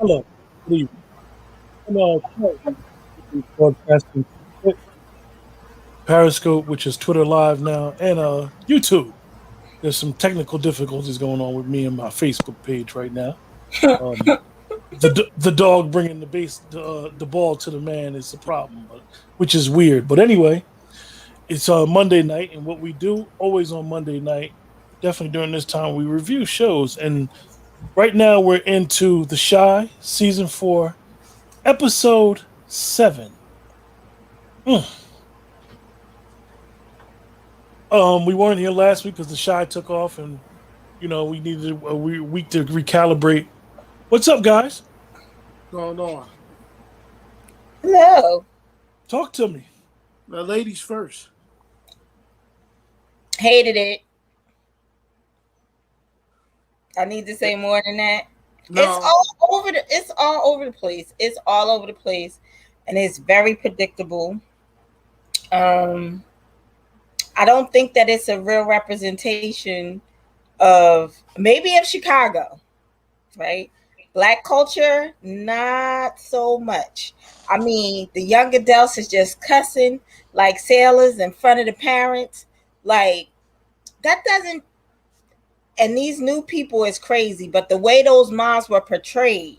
Hello, good evening. Currently broadcasting to Periscope, which is Twitter Live now, and YouTube. There's some technical difficulties going on with me and my Facebook page right now. Um, the dog bringing the ball to the man is the problem, which is weird. But anyway, it's Monday night, and what we do always on Monday night, definitely during this time, we review shows. And right now, we're into The Shy season 4, episode 7. Mm. We weren't here last week because The Shy took off, and we needed a week to recalibrate. What's up, guys? Going on. Hello. Talk to me. The ladies first. Hated it. I need to say more than that. No. It's all over the place. It's all over the place. And it's very predictable. I don't think that it's a real representation of Chicago, right? Black culture, not so much. I mean, the young adults is just cussing like sailors in front of the parents. Like, that doesn't, and these new people is crazy, but the way those moms were portrayed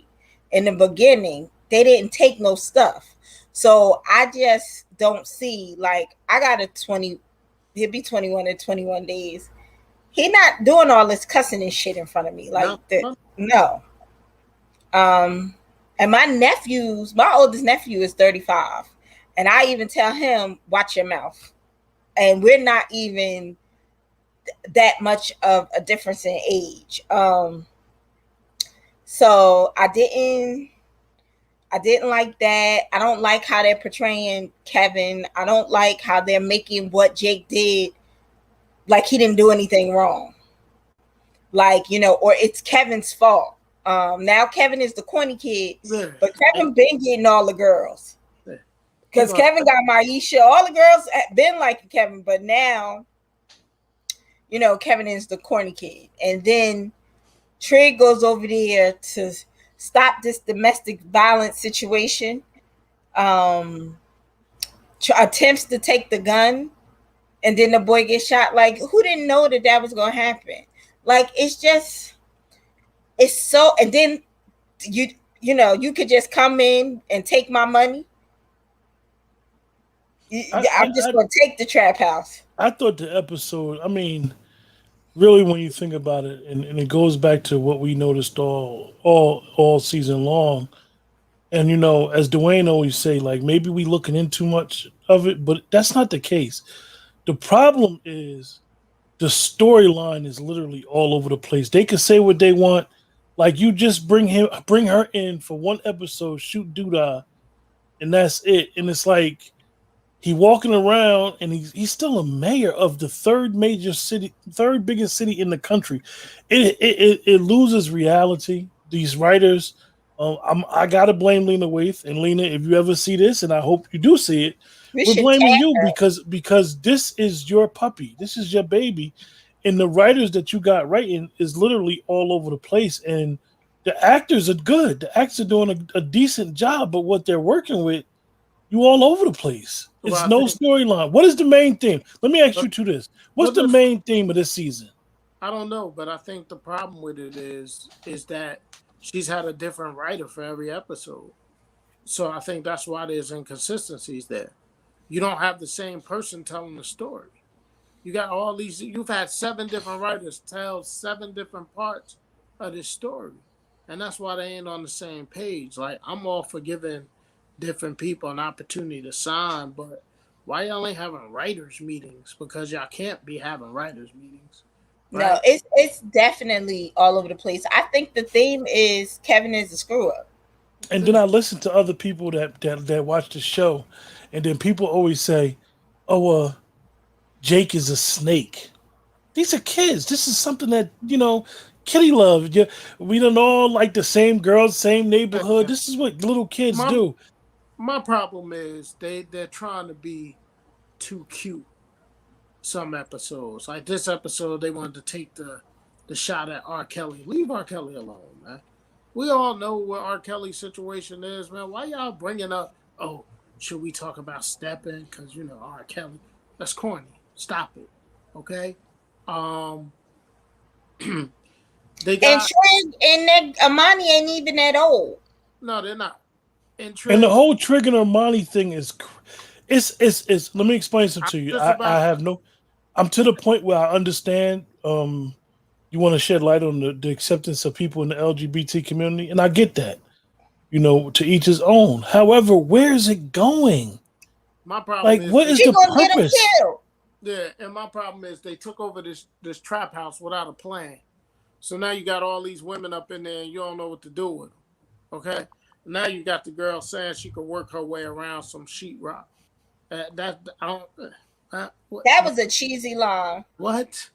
in the beginning, they didn't take no stuff. So I just don't see, like, I got he'll be 21 in 21 days. He not doing all this cussing and shit in front of me. Like, no. And my oldest nephew is 35. And I even tell him, watch your mouth. And we're not even that much of a difference in age. So I didn't like that. I don't like how they're portraying Kevin. I don't like how they're making what Jake did like he didn't do anything wrong. Like, or it's Kevin's fault. Now Kevin is the corny kid, but Kevin been getting all the girls. Because Kevin got Maisha. All the girls have been like Kevin, but now, Kevin is the corny kid. And then Trig goes over there to stop this domestic violence situation. Attempts to take the gun, and then the boy gets shot. Like, who didn't know that was going to happen? Like, it's so, and then you could just come in and take my money. I'm just going to take the trap house. I thought the episode, really, when you think about it, and it goes back to what we noticed all season long. And, as Dwayne always say, like, maybe we looking in too much of it, but that's not the case. The problem is the storyline is literally all over the place. They can say what they want. Like, you just bring her in for one episode, shoot doodah, and that's it. And it's like he walking around, and he's still a mayor of the third biggest city in the country. It loses reality. These writers, I gotta blame Lena Waithe. And Lena, if you ever see this, and I hope you do see it, we're blaming you because this is your puppy. This is your baby. And the writers that you got writing is literally all over the place. And the actors are good. The actors are doing a decent job, but what they're working with, You all over the place. It's Well, I no think- storyline. What is the main theme? Let me ask But- you to this. What's but the this- main theme of this season? I don't know, but I think the problem with it is that she's had a different writer for every episode. So I think that's why there's inconsistencies there. You don't have the same person telling the story. You got all these. You've had 7 different writers tell 7 different parts of this story, and that's why they ain't on the same page. Like, I'm all for giving different people an opportunity to sign, but why y'all ain't having writers meetings? Because y'all can't be having writers meetings. No, Right? it's definitely all over the place. I think the theme is Kevin is a screw up. And then I listen to other people that watch the show, and then people always say, "Oh, Jake is a snake." These are kids. This is something that kitty love. Yeah, we don't all like the same girls, same neighborhood. This is what little kids My- do. My problem is they're trying to be too cute. Some episodes, like this episode, they wanted to take the shot at R. Kelly. Leave R. Kelly alone, man. We all know what R. Kelly's situation is, man. Why y'all bringing up? Oh, should we talk about stepping? Because R. Kelly, that's corny. Stop it, okay? They And got Trig and Amani ain't even that old. no, they're not. And And the Trish, whole Trig and Armani thing is, it's. Let me explain something to you. just I about- have no. I'm to the point where I understand. You want to shed light on the acceptance of people in the LGBT community, and I get that. To each his own. However, where is it going? my problem Like, is what is She the gonna get him purpose? killed. yeah, and my problem is they took over this trap house without a plan. So now you got all these women up in there and you don't know what to do with them. Okay? Now you got the girl saying she could work her way around some sheetrock. That I don't. What, That was a cheesy line. what?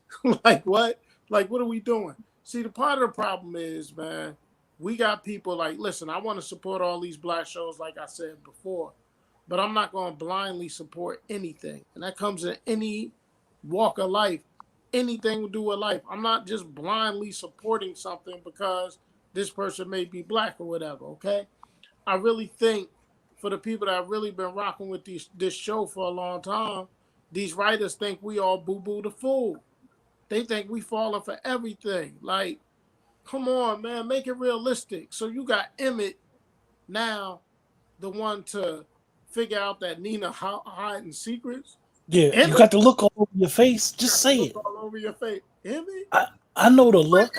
Like what? Like what are we doing? See, the part of the problem is, man, we got people like, listen, I want to support all these black shows, like I said before, but I'm not going to blindly support anything, and that comes in any walk of life. Anything to do with life. I'm not just blindly supporting something because this person may be black or whatever, okay? I really think for the people that have really been rocking with this show for a long time, these writers think we all boo-boo the fool. They think we falling for everything. Like, come on, man, make it realistic. So you got Emmett now, the one to figure out that Nina hiding secrets. Yeah, Emmett? you got the look all over your face. Just say it. All over your face. Emmett? I know the look.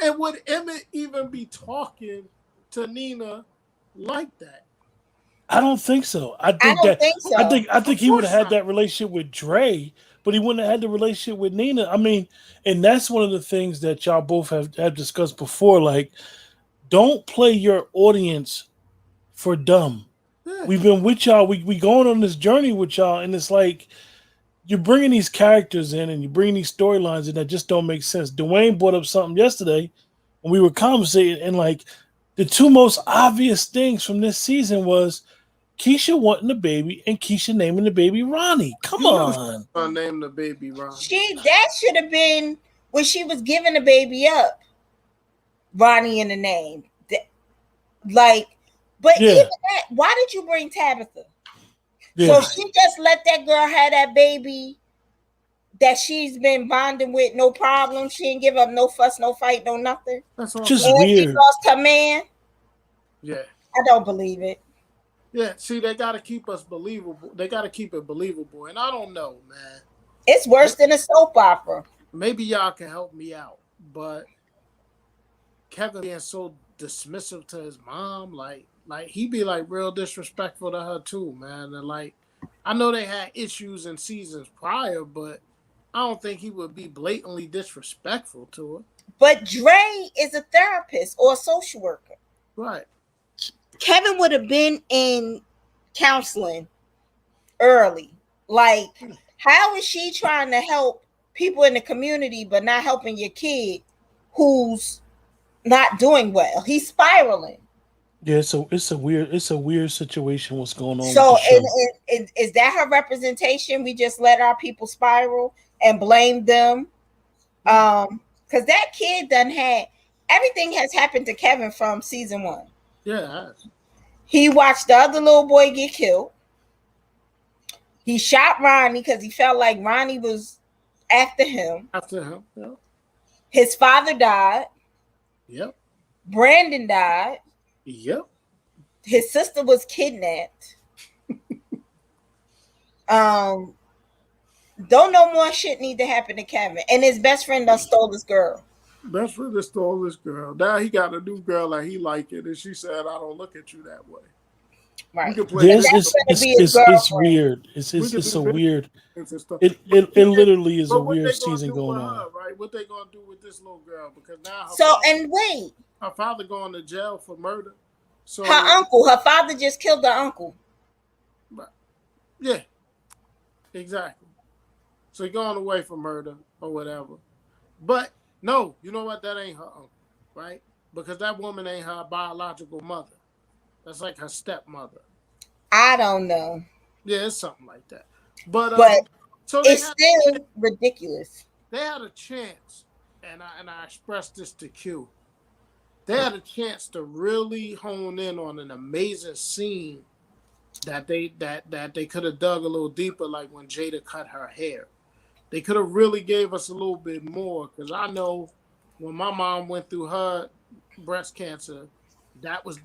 And would Emmett even be talking to Nina like that? I don't think so. I I think don't think so. I think he would have course had not. that relationship with Dre, but he wouldn't have had the relationship with Nina. I mean, and that's one of the things that y'all both have discussed before. Like, don't play your audience for dumb. Yeah. We've been with y'all. We going on this journey with y'all, and it's like you're bringing these characters in and you bring these storylines in that just don't make sense. Dwayne brought up something yesterday when we were conversating, and like the 2 most obvious things from this season was Keisha wanting the baby and Keisha naming the baby Ronnie. Come on. I named the baby Ron. That should have been when she was giving the baby up. Ronnie in the name. But Yeah. even that, why did you bring Tabitha? Yeah. So she just let that girl have that baby that she's been bonding with, no problem. She didn't give up no fuss, no fight, no nothing. That's all. Just And she weird. lost her man. Yeah. I don't believe it. Yeah. See, they got to keep us believable. They got to keep it believable. And I don't know, man. It's worse than a soap opera. Maybe y'all can help me out. But Kevin being so dismissive to his mom, like he be like real disrespectful to her too, man. And like, I know they had issues in seasons prior, but I don't think he would be blatantly disrespectful to her. But Dre is a therapist or a social worker. Right. Kevin would have been in counseling early. Like, how is she trying to help people in the community but not helping your kid who's not doing well? He's spiraling. Yeah, so it's a weird situation what's going on. So, with the show. is that her representation? We just let our people spiral and blame them. Because that kid done had everything has happened to Kevin from season 1. Yeah. He watched the other little boy get killed. He shot Ronnie because he felt like Ronnie was after him. After him, yeah. His father died. Yep. Brandon died. Yep. His sister was kidnapped. Don't no more shit need to happen to Kevin. And his best friend done stole this girl. Best friend that stole this girl. Now he got a new girl that he like it, and she said, "I don't look at you that way." Right. It's weird. It's so weird. It literally is a weird season going on. Her, right? What they gonna do with this little girl? Because now her father going to jail for murder. So her father just killed her uncle. Yeah, exactly. So he going away for murder or whatever. But no, you know what? That ain't her uncle, right? Because that woman ain't her biological mother. That's like her stepmother. I don't know. Yeah, it's something like that. But so it's still ridiculous. They had a chance, and I expressed this to Q. They had a chance to really hone in on an amazing scene that they could have dug a little deeper, like when Jada cut her hair. They could have really gave us a little bit more, because I know when my mom went through her breast cancer, that was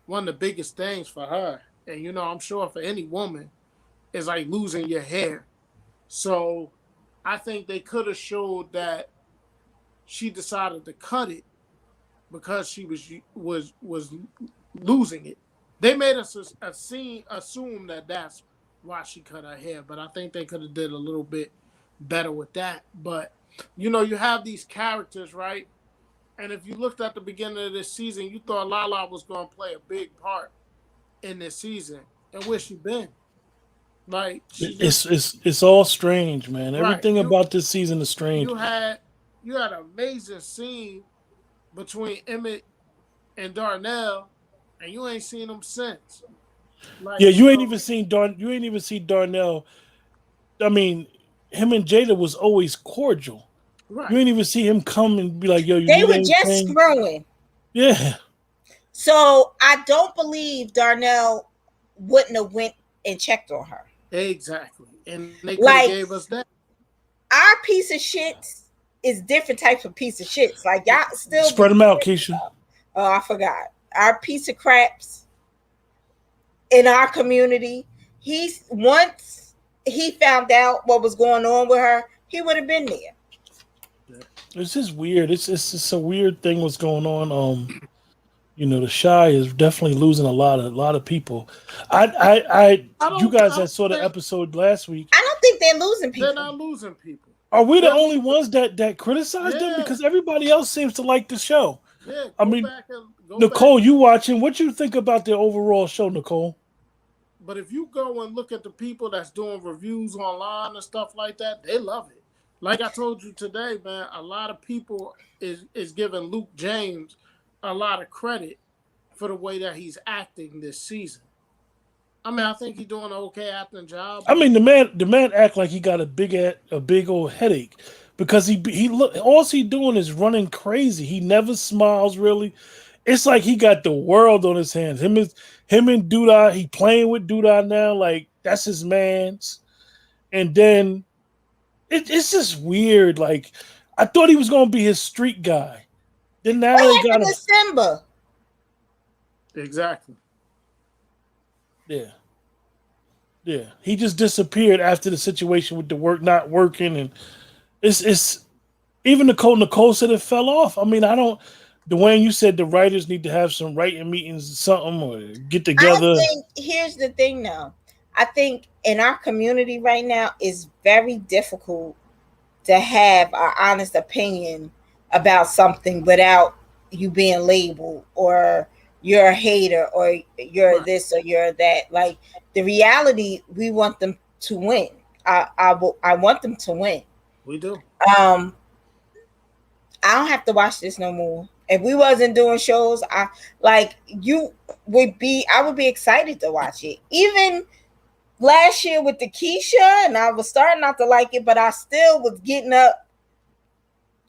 one of the biggest things for her. And, you know, I'm sure for any woman, it's like losing your hair. So I think they could have showed that she decided to cut it because she was losing it. They made us assume that that's why she cut her hair, but I think they could have did a little bit better with that. But, you know, you have these characters, right? And if you looked at the beginning of this season, you thought Lala was going to play a big part in this season. And where she been? Like, it's all strange, man. Right. Everything about this season is strange. You had an amazing scene between Emmett and Darnell, and you ain't seen them since. Like, yeah, you ain't even seen Darnell. I mean, him and Jada was always cordial. Right. You ain't even see him come and be like, "Yo, you." They were just screwing. Yeah. So I don't believe Darnell wouldn't have went and checked on her. Exactly, and they could have gave us that. Our piece of shits is different types of piece of shits. Like y'all still spread them out, Keisha. Oh, I forgot. Our piece of craps in our community. Once he found out what was going on with her, he would have been there. It's just weird. It's just a weird thing what's going on. You know, the Shy is definitely losing a lot of people. You guys that saw the episode last week. I don't think they're losing people. They're not losing people. Are we the only ones that criticize them? Because everybody else seems to like the show. Yeah, I mean, Nicole, you watching? What you think about the overall show, Nicole? But if you go and look at the people that's doing reviews online and stuff like that, they love it. Like I told you today, man, a lot of people is giving Luke James a lot of credit for the way that he's acting this season. I mean, I think he's doing an okay acting job. I mean, the man act like he got a big old headache because he look all he doing is running crazy. He never smiles really. It's like he got the world on his hands. Him and Duda, he playing with Duda now, like that's his man's. And then it's just weird. Like I thought he was gonna be his street guy. Then now they got Simba. Exactly. Yeah. He just disappeared after the situation with the work not working, and it's even Nicole said it fell off. I mean, Dwayne, you said the writers need to have some writing meetings or something or get together. Here's the thing now. I think in our community right now it's very difficult to have an honest opinion about something without you being labeled or you're a hater or you're this or you're that. Like the reality, we want them to win. I want them to win. We do. I don't have to watch this no more. If we wasn't doing shows, I would be excited to watch it. Even last year with the Keisha, and I was starting not to like it, but I still was getting up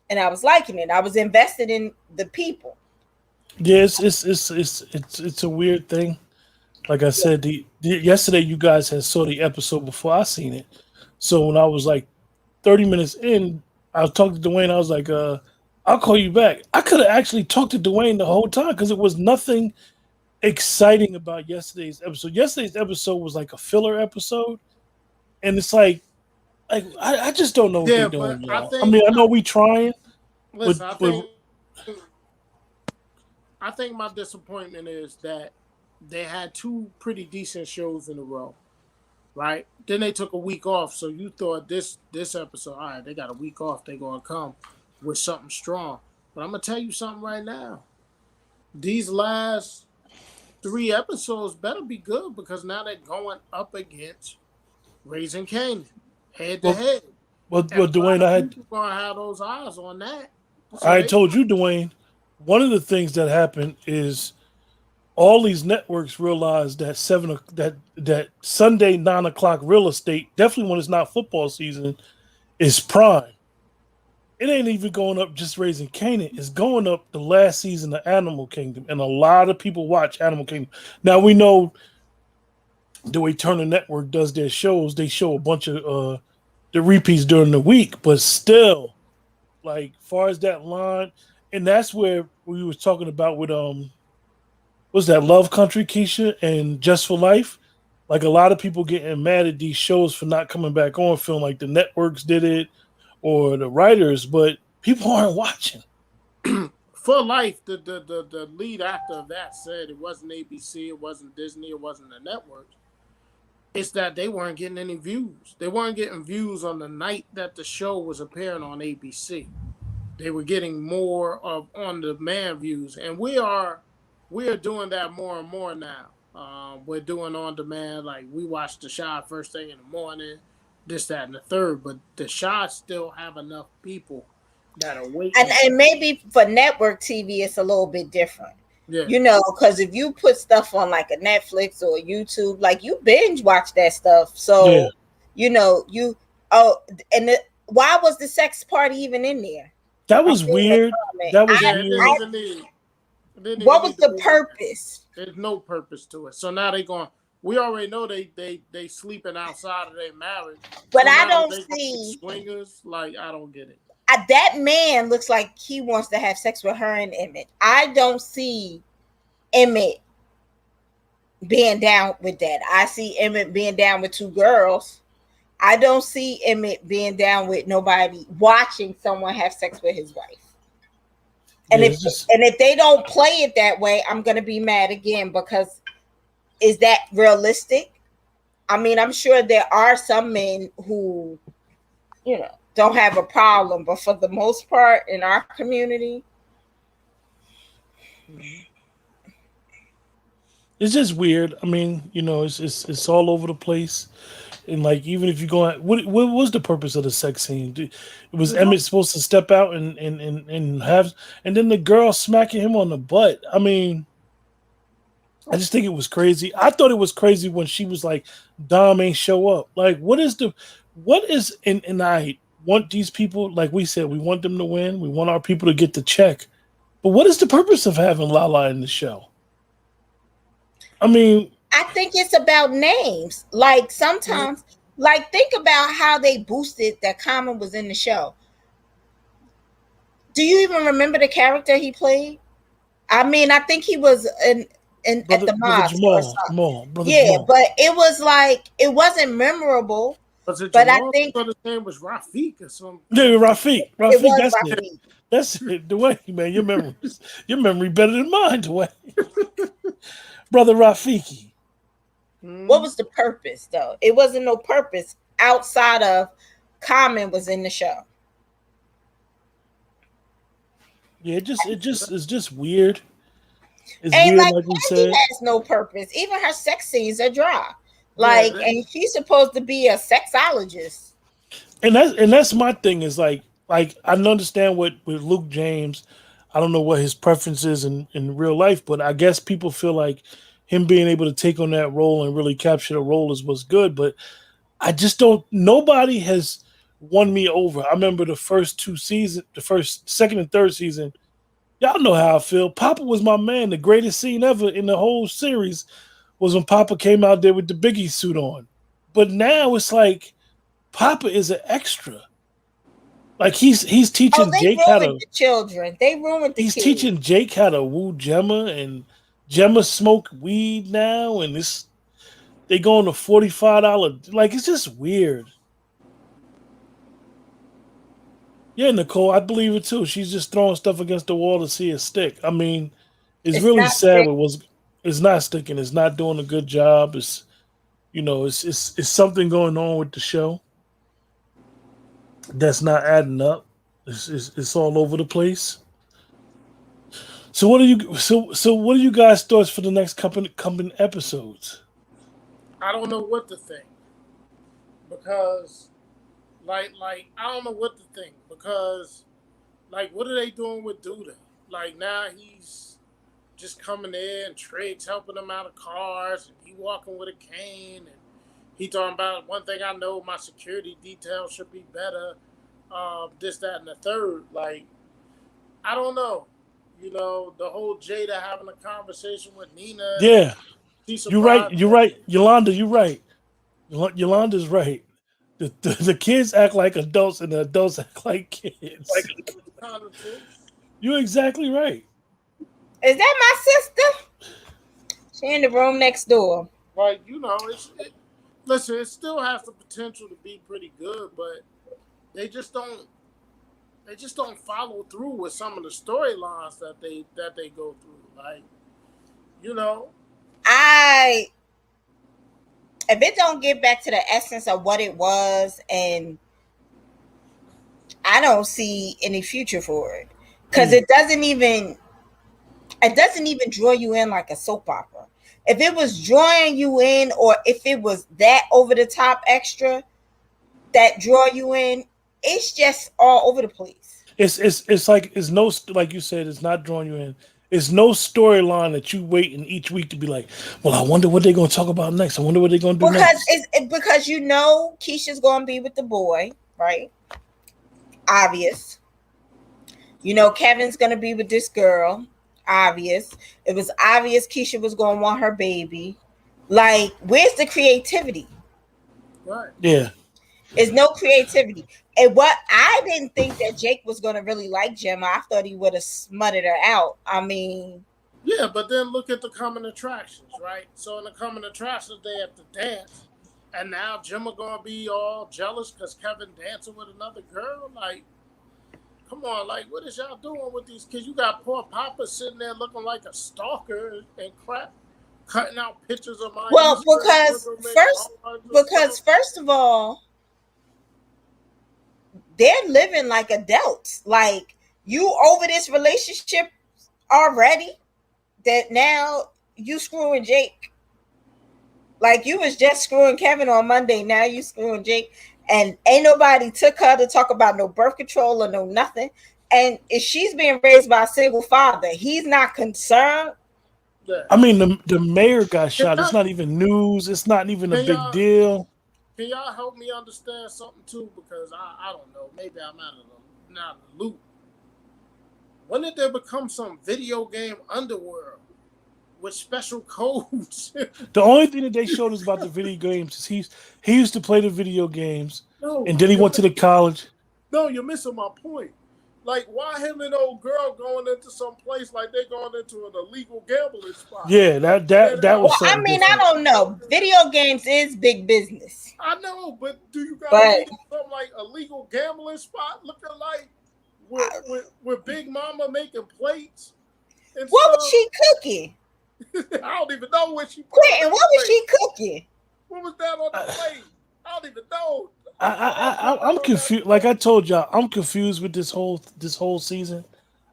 and I was liking it. I was invested in the people. Yeah, it's a weird thing. like I said, yesterday you guys had saw the episode before I seen it. So when I was like 30 minutes in, I was talking to Dwayne. I was like, I'll call you back. I could have actually talked to Dwayne the whole time because it was nothing exciting about yesterday's episode. Yesterday's episode was like a filler episode, and it's like I just don't know what they're Yeah, but doing, I y'all. I think mean, I know we trying, but listen, I think my disappointment is that they had two pretty decent shows in a row, right? Then they took a week off, so you thought this episode, all right, they got a week off, they gonna come with something strong. But I'm gonna tell you something right now. These last three episodes better be good because now they're going up against Raising Canaan, head to well, head. well, And a lot Dwayne, of people gonna have those eyes on that. So I they told you, Dwayne. One of the things that happened is all these networks realized that that Sunday 9 o'clock real estate, definitely when it's not football season, is prime. It ain't even going up just Raising Canaan. It's going up the last season of Animal Kingdom, and a lot of people watch Animal Kingdom. Now we know the way Turner Network does their shows; they show a bunch of the repeats during the week, but still, like far as that line, and that's where we was talking about with was that Love Country, Keisha, and Just for Life. Like a lot of people getting mad at these shows for not coming back on, feeling like the networks did it or the writers, but people aren't watching. For Life, the lead actor of that said it wasn't ABC, it wasn't Disney, it wasn't the networks. It's that they weren't getting any views. They weren't getting views on the night that the show was appearing on ABC. They were getting more of on demand views, and we are doing that more and more now. We're doing on demand, like we watch the shot first thing in the morning, this, that, and the third. But the shots still have enough people that are waiting. And maybe for network TV, it's a little bit different. Yeah. You know, because if you put stuff on like a Netflix or YouTube, like you binge watch that stuff. So, Yeah. you know, why was the sex party even in there? That was weird. That was weird. What was the purpose? There's no purpose to it. So now they going. We already know they sleeping outside of their marriage. But so I don't see swingers. Like I don't get it. That man looks like he wants to have sex with her and Emmett. I don't see Emmett being down with that. I see Emmett being down with two girls. I don't see Emmett being down with nobody watching someone have sex with his wife. And if they don't play it that way, I'm gonna be mad again because is that realistic? I mean, I'm sure there are some men who, you know, don't have a problem, but for the most part in our community, it's just weird. I mean, you know, it's all over the place. And like, even if you go out, what was the purpose of the sex scene? Was Emmett supposed to step out and have, and then the girl smacking him on the butt? I mean, I just think it was crazy. I thought it was crazy when she was like, Dom ain't show up. Like, and I want these people, like we said, we want them to win. We want our people to get the check. But what is the purpose of having Lala in the show? I mean, I think it's about names. Like sometimes, like think about how they boosted that Common was in the show. Do you even remember the character he played? I mean, I think he was at the mosque or something. Jamal. But it was like it wasn't memorable. Was it but Jamal? I think his name was Rafiq or something. Yeah, Rafiq. It was that's Rafiq. it. That's it. Dwayne, man, your memory better than mine, Dwayne. Brother Rafiki. What was the purpose though? It wasn't no purpose outside of Common was in the show. Yeah, it's just weird. It's and weird, like we Candy said. has no purpose. Even her sex scenes are dry. Like, and she's supposed to be a sexologist. And that's my thing is like I understand with Luke James. I don't know what his preference is in real life, but I guess people feel like him being able to take on that role and really capture the role is what's good. But I just don't. Nobody has won me over. I remember the first two seasons, second and third season. Y'all know how I feel. Papa was my man. The greatest scene ever in the whole series was when Papa came out there with the Biggie suit on. But now it's like Papa is an extra. Like he's Oh, teaching they Jake how ruined to the children. They ruined the he's kids. teaching Jake how to woo Gemma, and Gemma smoke weed now, and this they going to $45. Like it's just weird. Yeah, Nicole, I believe it too. She's just throwing stuff against the wall to see it stick. I mean, it's It's really not sad. fair. It's not sticking. It's not doing a good job. It's something going on with the show that's not adding up. It's all over the place. So what are you guys' thoughts for the next coming episodes? I don't know what to think because, like I don't know what to think because, like, what are they doing with Duda? Like now he's just coming in, Triggs helping him out of cars, and he walking with a cane, and he talking about one thing I know, my security detail should be better, this, that, and the third. Like, I don't know. You know, the whole Jada having a conversation with Nina, and Yeah, she's you're right. surprised. You're right, Yolanda. You're right. Yolanda's right. The kids act like adults, and the adults act like kids. Kind of true. You're exactly right. Is that my sister? She in the room next door. Like, you know, listen, it still has the potential to be pretty good, but they just don't follow through with some of the storylines that they go through. Like, you know, If it don't get back to the essence of what it was, and I don't see any future for it, because it doesn't even draw you in like a soap opera. If it was drawing you in, or if it was that over the top extra that draw you in, it's just all over the place. It's like it's no, like you said, it's not drawing you in. It's no storyline that you wait in each week to be like, well, I wonder what they're going to talk about next. I wonder what they're going to do next. Because you know Keisha's going to be with the boy, right? Obvious. You know Kevin's going to be with this girl. Obvious. It was obvious Keisha was going to want her baby. Like, where's the creativity? right? Yeah. There's no creativity. And what I didn't think that Jake was going to really like Gemma. I thought he would have smutted her out. I mean, Yeah, but then look at the common attractions, right? So in the common attractions, they have to dance, and now Gemma gonna be all jealous because Kevin dancing with another girl. Like, come on, like, what is y'all doing with these kids? You got poor Papa sitting there looking like a stalker and crap, cutting out pictures of my. well, because first of all, they're living like adults. Like, you over this relationship already, that now you screwing Jake. Like, you was just screwing Kevin on Monday, now you screwing Jake, and ain't nobody took her to talk about no birth control or no nothing. And if she's being raised by a single father, he's not concerned. Yeah. I mean, the mayor got shot. It's not even news. It's not even a big deal. Can y'all help me understand something too? Because I don't know. Maybe I'm out of the loop. When did there become some video game underworld with special codes? The only thing that they showed us about the video games is he used to play the video games, and then he went to the college. No, you're missing my point. Like, why him and old girl going into some place like they going into an illegal gambling spot? Yeah, that was something. I mean, different. I don't know. Video games is big business. I know, but do you guys need something like a legal gambling spot looking like with Big Mama making plates? And what stuff? was she cooking? I don't even know what she. Quentin, what was she cooking? What was that on the plate? I don't even know. I'm confused. Like I told y'all, I'm confused with this whole season.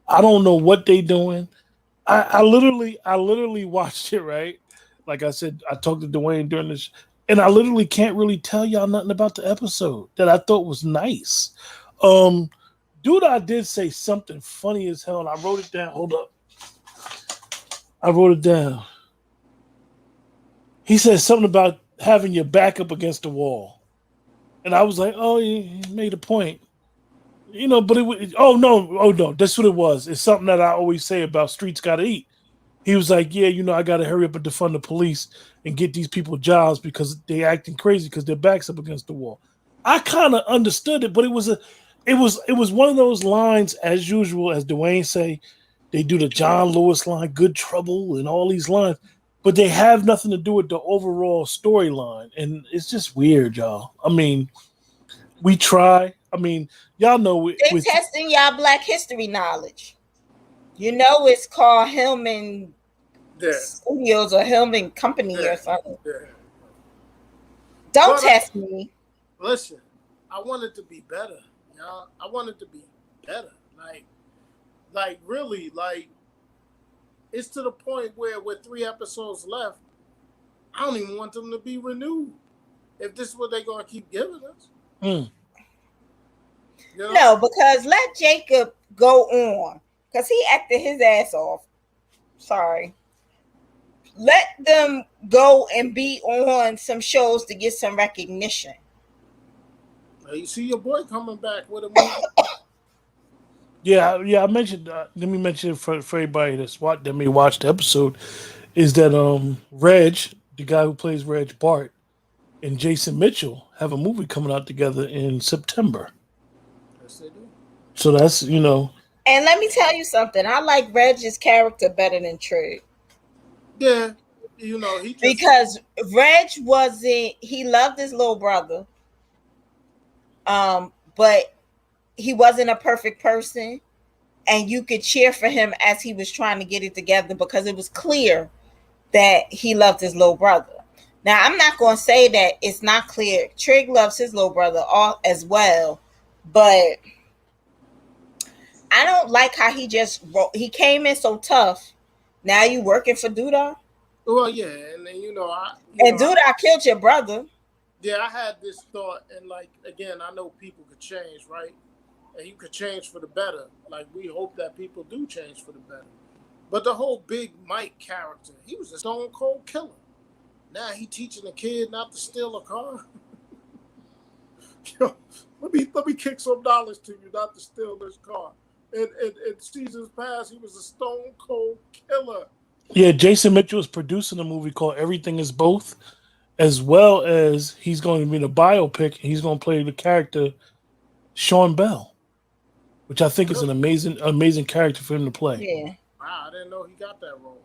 I don't know what they doing. I literally watched it, right? Like I said, I talked to Dwayne during this, and I literally can't really tell y'all nothing about the episode that I thought was nice. Dude, I did say something funny as hell, and I wrote it down. Hold up. I wrote it down. He said something about having your back up against the wall. And I was like, oh, he made a point. You know, but no, that's what it was. It's something that I always say about Streets Gotta Eat. He was like, "Yeah, I got to hurry up and defund the police and get these people jobs because they acting crazy because their backs up against the wall." I kind of understood it, but it was one of those lines as usual, as Dwayne say, they do the John Lewis line, "Good Trouble," and all these lines, but they have nothing to do with the overall storyline, and it's just weird, y'all. I mean, we try. I mean, y'all know They testing y'all Black history knowledge. It's called Hillman Yeah, Studios or Hillman Company yeah, or something. yeah. Don't But test me. listen, I want it to be better, y'all. I want it to be better. Like really, like it's to the point where with 3 episodes left, I don't even want them to be renewed. If this is what they're gonna keep giving us. Mm. No, because let Jacob go on. Because he acted his ass off. Sorry. Let them go and be on some shows to get some recognition. You see your boy coming back with a movie. Yeah. I mentioned. Let me mention it for everybody that may watch the episode. Is that Reg, the guy who plays Reg Bart, and Jason Mitchell have a movie coming out together in September. Yes, they do. So that's And let me tell you something. I like Reg's character better than Trig. Yeah, he just Because Reg wasn't, he loved his little brother. But he wasn't a perfect person. And you could cheer for him as he was trying to get it together because it was clear that he loved his little brother. Now, I'm not going to say that it's not clear. Trig loves his little brother all as well, but I don't like how he came in so tough. Now you working for Duda? Well, yeah, and then Duda killed your brother. Yeah, I had this thought, and like again, I know people could change, right? And you could change for the better. Like we hope that people do change for the better. But the whole Big Mike character, he was a stone cold killer. Now he teaching a kid not to steal a car. Yo, let me kick some dollars to you not to steal this car. In seasons past, he was a stone cold killer. Yeah, Jason Mitchell is producing a movie called Everything Is Both, as well as he's going to be in a biopic. He's going to play the character Sean Bell, which I think is an amazing character for him to play. Yeah. Wow, I didn't know he got that role.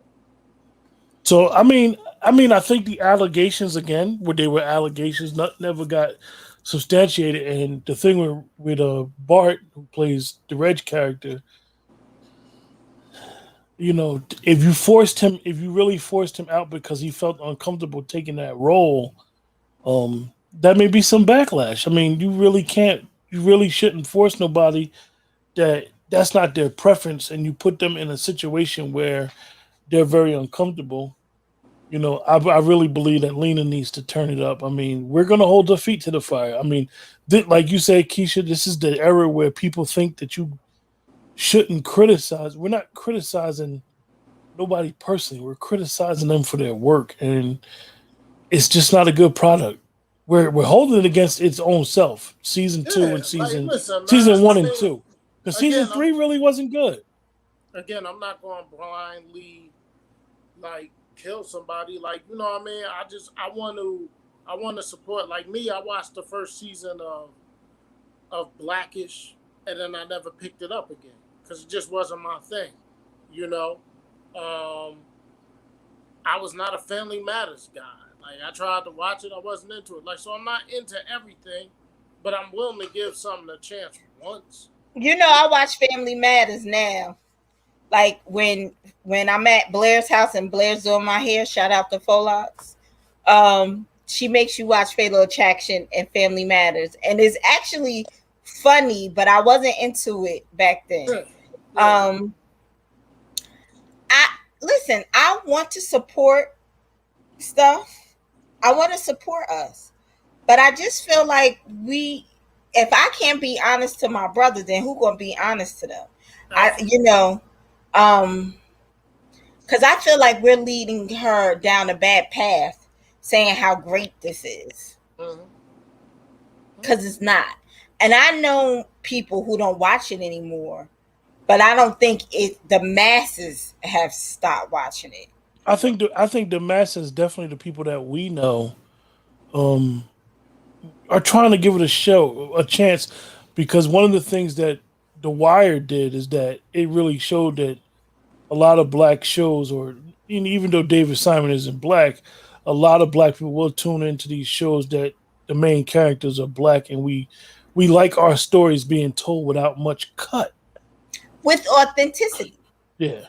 So I mean, I think the allegations again, where they were allegations, never got substantiated. And the thing with Bart, who plays the Reg character, if you really forced him out because he felt uncomfortable taking that role, that may be some backlash. I mean, you really shouldn't force nobody that's not their preference, and you put them in a situation where they're very uncomfortable. I really believe that Lena needs to turn it up. I mean, we're gonna hold her feet to the fire. I mean, like you say, Keisha, this is the era where people think that you shouldn't criticize. We're not criticizing nobody personally. We're criticizing them for their work, and it's just not a good product. We're holding it against its own self. Season 2 and season man, 1 and 2, because season 3 I'm, really wasn't good. Again, I'm not going to blindly like kill somebody. Like what I mean. I want to support. Like me, I watched the first season of Blackish, and then I never picked it up again because it just wasn't my thing. I was not a Family Matters guy. Like I tried to watch it, I wasn't into it. Like so, I'm not into everything, but I'm willing to give something a chance once. I watch Family Matters now. Like when I'm at Blair's house and Blair's doing my hair, shout out to Folox. She makes you watch Fatal Attraction and Family Matters, and it's actually funny, but I wasn't into it back then. Yeah. I want to support stuff. I want to support us, but I just feel like if I can't be honest to my brother, then who gonna be honest to them? Because I feel like we're leading her down a bad path, saying how great this is, because it's not. And I know people who don't watch it anymore but I don't think the masses have stopped watching it. I think the masses, definitely the people that we know, um, are trying to give it a chance, because one of the things that The Wire did is that it really showed that a lot of black shows, or even though David Simon isn't black, a lot of black people will tune into these shows that the main characters are black, and we like our stories being told without much cut. With authenticity. Yeah,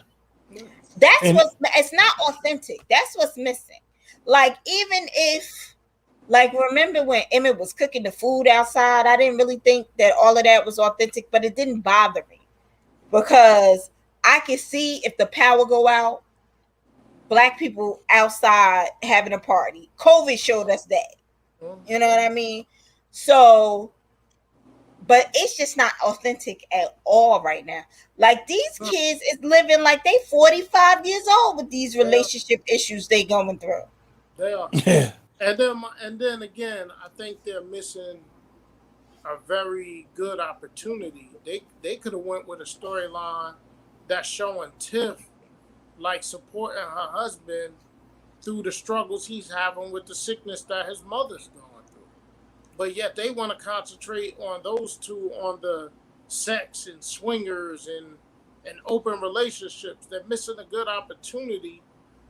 That's and it's not authentic. That's what's missing. Like, even if, like, remember when Emmett was cooking the food outside, I didn't really think that all of that was authentic, but it didn't bother me because I could see if the power go out, black people outside having a party. COVID showed us that. You know what I mean? So, but it's just not authentic at all right now. Like, these kids is living like they 45 years old with these relationship issues they going through. They are. yeah, And then again, I think they're missing a very good opportunity. They could have went with a storyline that's showing Tiff like supporting her husband through the struggles he's having with the sickness that his mother's going through. But yet they want to concentrate on those two, on the sex and swingers and open relationships. They're missing a good opportunity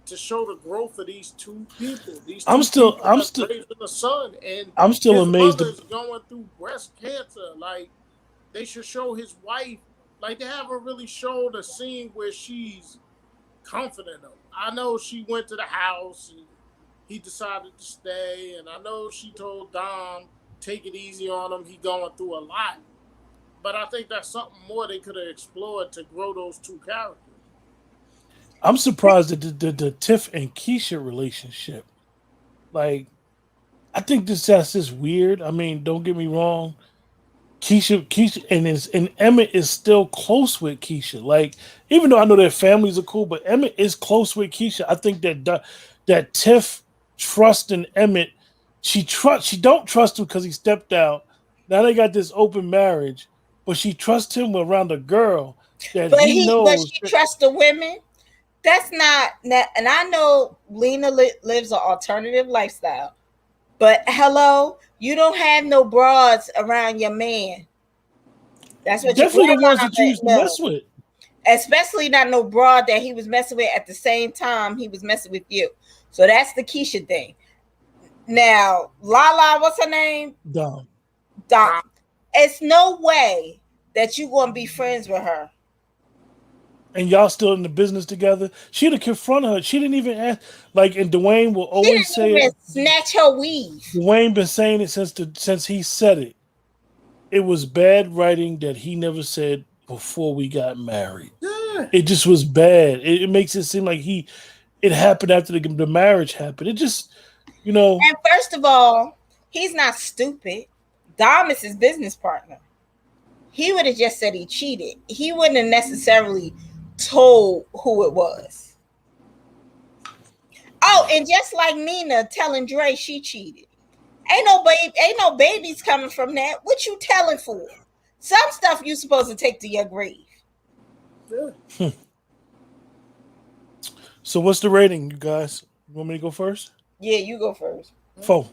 to show the growth of these two people. These two I'm still people I'm that's still raising a son, and I'm still his amazed. mother's going through breast cancer. Like, they should show his wife. Like, they haven't really showed a scene where she's confident of him. I know she went to the house and he decided to stay, and I know she told Dom, take it easy on him, he going through a lot. But I think that's something more they could have explored to grow those two characters. I'm surprised at the Tiff and Keisha relationship. Like, I think that's just weird. I mean, don't get me wrong. Keisha, and Emmett is still close with Keisha. Like, even though I know their families are cool, but Emmett is close with Keisha. I think that Tiff trusts in Emmett. She don't trust him because he stepped out. Now they got this open marriage, but she trusts him around a girl that But he but knows. she trusts the women. That's not, and I know Lena lives an alternative lifestyle. But hello, you don't have no broads around your man. That's what your Definitely the ones grandma that you used to know. mess with. Especially not no broad that he was messing with at the same time he was messing with you. So that's the Keisha thing. Now, Lala, what's her name? Dumb. Dom. It's no way that you gonna be friends with her. And y'all still in the business together. She'd have confronted her. She didn't even ask. Like, and Dwayne will She always didn't say even it. snatch her weave. Dwayne been saying it since he said it. It was bad writing that he never said before we got married. Yeah. It just was bad. It makes it seem like it happened after the marriage happened. It just, And first of all, he's not stupid. Dom is his business partner. He would have just said he cheated. He wouldn't have necessarily told who it was. Oh, and just like Nina telling Dre she cheated. Ain't no babies coming from that. What you telling for? Some stuff you supposed to take to your grave. Yeah. So what's the rating, you guys? You want me to go first? Yeah, you go first. 4.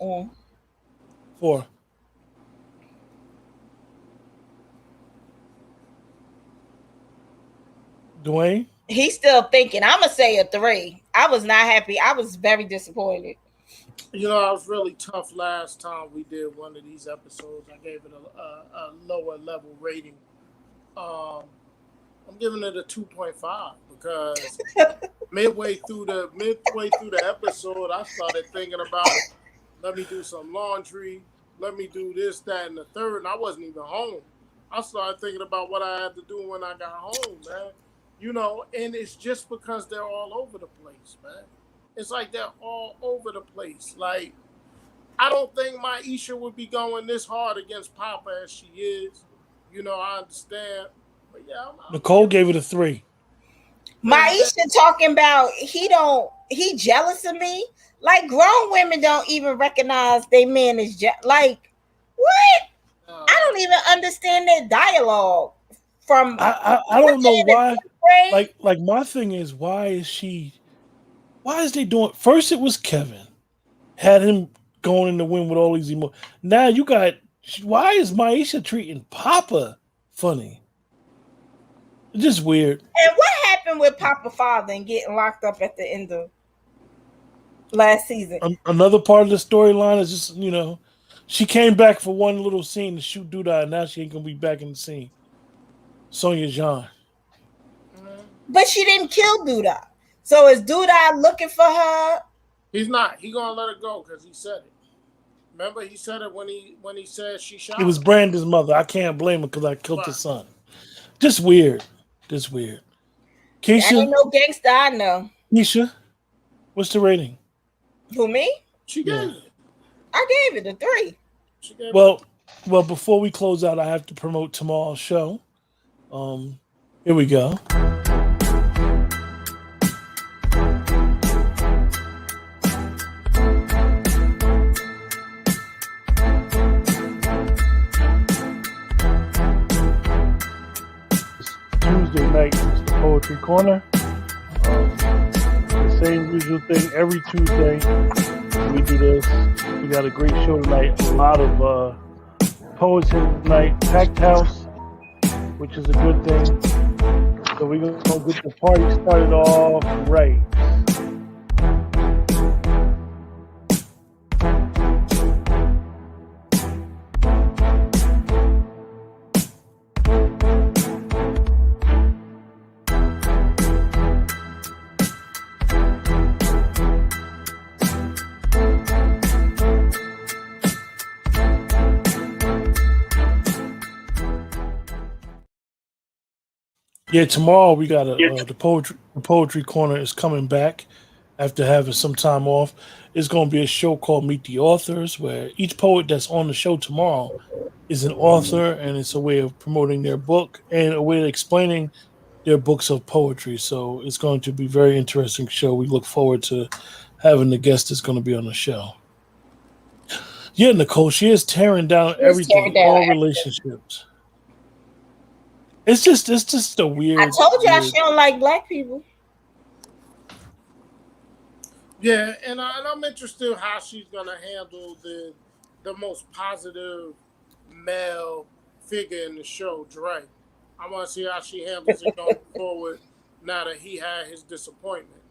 Mm. 4. Dwayne? He's still thinking. I'm gonna say a 3. I was not happy. I was very disappointed. You know, I was really tough last time we did one of these episodes. I gave it a lower level rating. I'm giving it a 2.5 because midway through the episode, I started thinking about, let me do some laundry, let me do this, that, and the third, and I wasn't even home. I started thinking about what I had to do when I got home, man. You know, and it's just because they're all over the place, man. It's like they're all over the place. Like, I don't think Maisha would be going this hard against Papa as she is. You know, I understand. But yeah, Nicole gave it a 3. Maisha talking about he jealous of me. Like, grown women don't even recognize they men is like, what? I don't even understand that dialogue from I don't know why. grade. Like my thing is, why is they doing? First it was Kevin, had him going in the wind with all these emotions. Now you got, why is Maisha treating Papa funny? It's just weird. And what happened with Papa Father and getting locked up at the end of last season? Another part of the storyline is just, she came back for one little scene to shoot Duda, and now she ain't gonna be back in the scene. Sonia Jean. But she didn't kill Duda. So is Duda looking for her? He's not. He gonna let her go because he said it. Remember, he said it when he said she shot. It was Brandon's mother. I can't blame her because I killed his son. Just weird. Keisha, I ain't no gangster I know. Keisha, what's the rating? Who, me? She gave it. I gave it a 3. Well, before we close out, I have to promote tomorrow's show. Here we go. Tuesday night is the Poetry Corner. The same usual thing every Tuesday. We do this. We got a great show tonight. A lot of poets here tonight. Packed house, which is a good thing. So we're going to get the party started off right. Yeah, tomorrow we got the poetry corner is coming back after having some time off. It's going to be a show called Meet the Authors, where each poet that's on the show tomorrow is an author, and it's a way of promoting their book and a way of explaining their books of poetry. So it's going to be a very interesting show. We look forward to having the guest that's going to be on the show. Yeah, Nicole, she is tearing down everything, all relationships. It's just a weird. I told you she don't like black people. Yeah, and I'm interested in how she's gonna handle the most positive male figure in the show, Dre. I want to see how she handles it going forward. Now that he had his disappointment,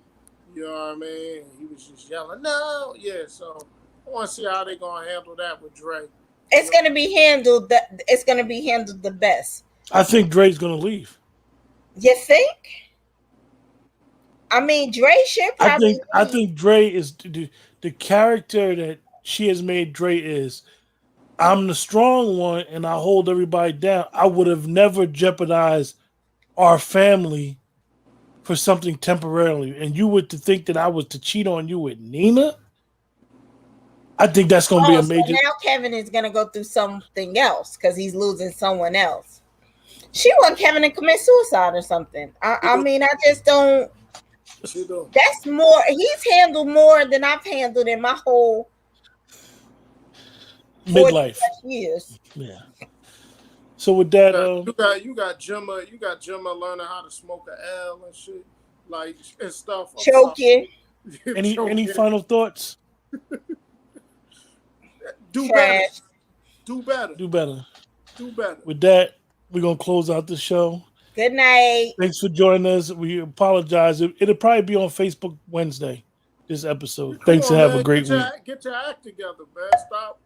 you know what I mean? He was just yelling, "No!" Yeah, so I want to see how they're gonna handle that with Dre. It's gonna be handled. It's gonna be handled the best. I think Dre's gonna leave. You think? I mean, Dre should probably. I think Dre is the character that she has made. Dre is. I'm the strong one, and I hold everybody down. I would have never jeopardized our family for something temporarily, and you would to think that I was to cheat on you with Nina. I think that's going to be a major. So now Kevin is going to go through something else because he's losing someone else. She want Kevin to commit suicide or something. I mean, I just don't. That's more. He's handled more than I've handled in my whole midlife years. Yeah. So with that, you got Gemma learning how to smoke an L and shit, like and stuff. Choking. Any final thoughts? Do better. With that, we're gonna close out the show. Good night. Thanks for joining us. We apologize. It'll probably be on Facebook Wednesday, this episode. Thanks and have a great week. Get your act together, man. Stop.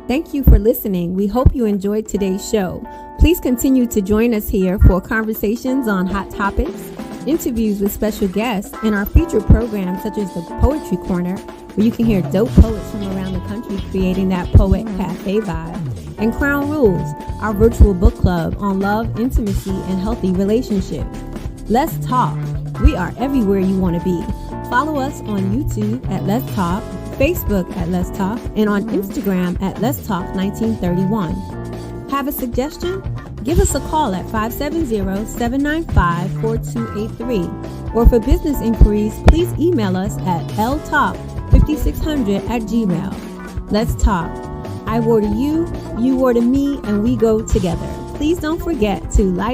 Thank you for listening. We hope you enjoyed today's show. Please continue to join us here for conversations on hot topics, interviews with special guests, and our featured programs such as the Poetry Corner, where you can hear dope poets from around the country creating that poet cafe vibe, and Crown Rules, our virtual book club on love, intimacy, and healthy relationships. Let's talk. We are everywhere you want to be. Follow us on YouTube at Let's Talk, Facebook at Let's Talk, and on Instagram at Let's Talk 1931. Have a suggestion? Give us a call at 570-795-4283. Or for business inquiries, please email us at ltalk5600@gmail. Let's talk. I water you, you water me, and we go together. Please don't forget to like,